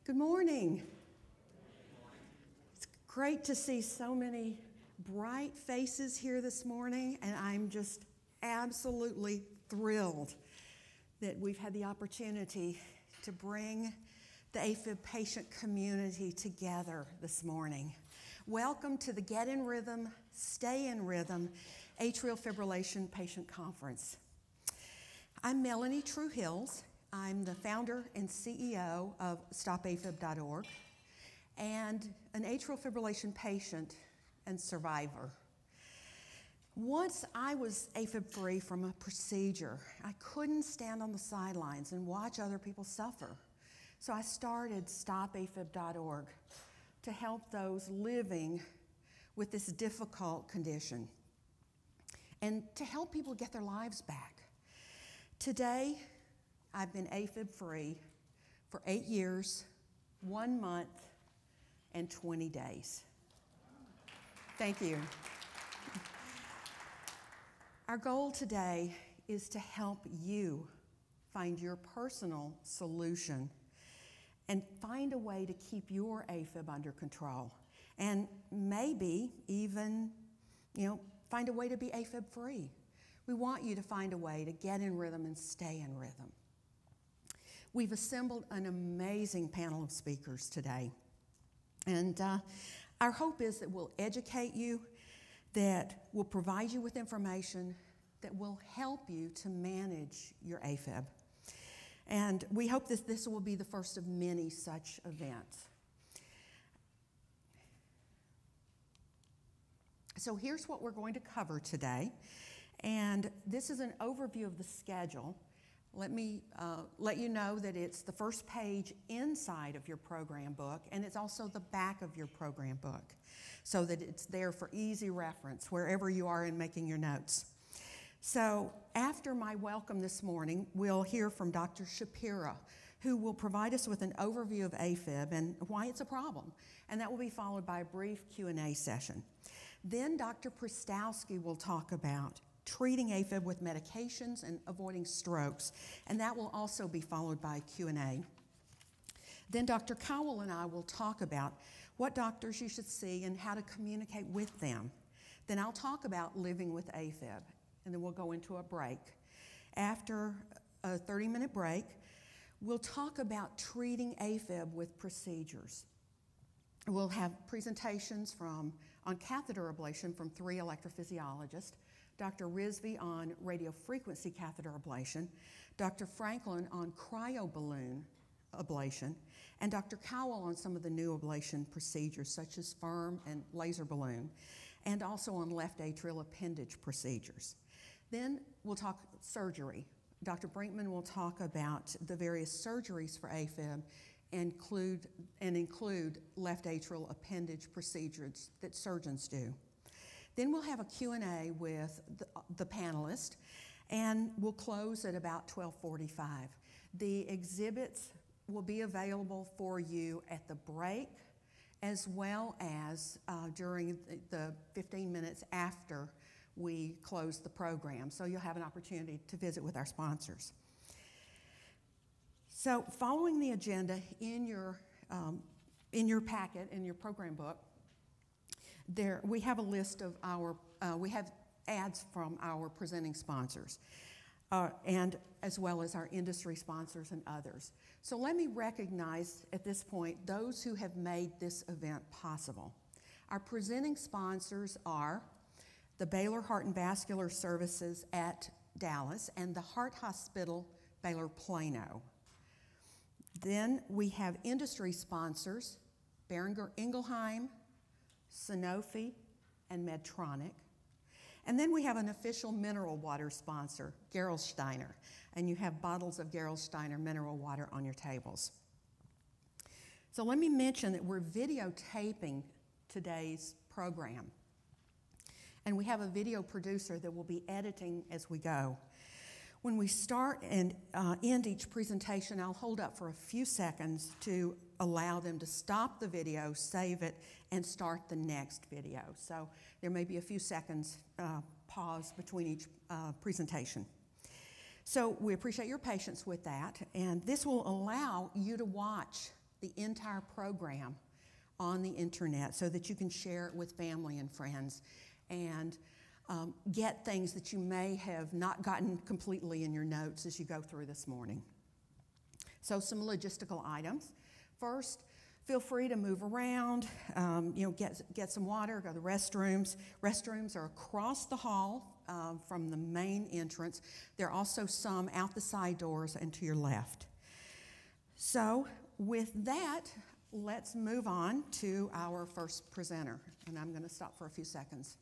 Good morning. It's great to see so many bright faces here this morning, and I'm just absolutely thrilled that we've had the opportunity to bring the AFib patient community together this morning. Welcome to the Get in Rhythm, Stay in Rhythm Atrial Fibrillation Patient Conference. I'm Melanie True-Hills. I'm the founder and CEO of StopAFib.org and an atrial fibrillation patient and survivor. Once I was AFib-free from a procedure, I couldn't stand on the sidelines and watch other people suffer. So I started StopAFib.org to help those living with this difficult condition and to help people get their lives back. Today, I've been AFib-free for 8 years, 1 month, and 20 days. Thank you. Our goal today is to help you find your personal solution and find a way to keep your AFib under control. And maybe even, find a way to be AFib-free. We want you to find a way to get in rhythm and stay in rhythm. We've assembled an amazing panel of speakers today. And our hope is that we'll educate you, that we'll provide you with information that will help you to manage your AFib. And we hope that this will be the first of many such events. So here's what we're going to cover today. And this is an overview of the schedule. Let me let you know that it's the first page inside of your program book, and it's also the back of your program book, so that it's there for easy reference wherever you are in making your notes. So after my welcome this morning, we'll hear from Dr. Shapira, who will provide us with an overview of AFib and why it's a problem, and that will be followed by a brief Q&A session. Then Dr. Prystowski will talk about treating AFib with medications and avoiding strokes, and that will also be followed by Q&A. Then Dr. Cowell and I will talk about what doctors you should see and how to communicate with them. Then I'll talk about living with AFib, and then we'll go into a break. After a 30-minute break, we'll talk about treating AFib with procedures. We'll have presentations on catheter ablation from 3 electrophysiologists, Dr. Rizvi on radiofrequency catheter ablation, Dr. Franklin on cryoballoon ablation, and Dr. Cowell on some of the new ablation procedures such as FIRM and laser balloon, and also on left atrial appendage procedures. Then we'll talk surgery. Dr. Brinkman will talk about the various surgeries for AFib and include left atrial appendage procedures that surgeons do. Then we'll have a Q&A with the panelists, and we'll close at about 12:45. The exhibits will be available for you at the break, as well as during the 15 minutes after we close the program. So you'll have an opportunity to visit with our sponsors. So following the agenda in your packet, in your program book, we have a list of we have ads from our presenting sponsors, and as well as our industry sponsors and others. So let me recognize at this point those who have made this event possible. Our presenting sponsors are the Baylor Heart and Vascular Services at Dallas and the Heart Hospital Baylor Plano. Then we have industry sponsors, Boehringer Ingelheim, Sanofi, and Medtronic. And then we have an official mineral water sponsor, Gerolsteiner, and you have bottles of Gerolsteiner mineral water on your tables. So let me mention that we're videotaping today's program, and we have a video producer that will be editing as we go. When we start and end each presentation, I'll hold up for a few seconds to allow them to stop the video, save it, and start the next video. So there may be a few seconds pause between each presentation. So we appreciate your patience with that, and this will allow you to watch the entire program on the internet so that you can share it with family and friends and get things that you may have not gotten completely in your notes as you go through this morning. So some logistical items. First, feel free to move around, get some water, go to the restrooms. Restrooms are across the hall from the main entrance. There are also some out the side doors and to your left. So with that, let's move on to our first presenter. And I'm going to stop for a few seconds.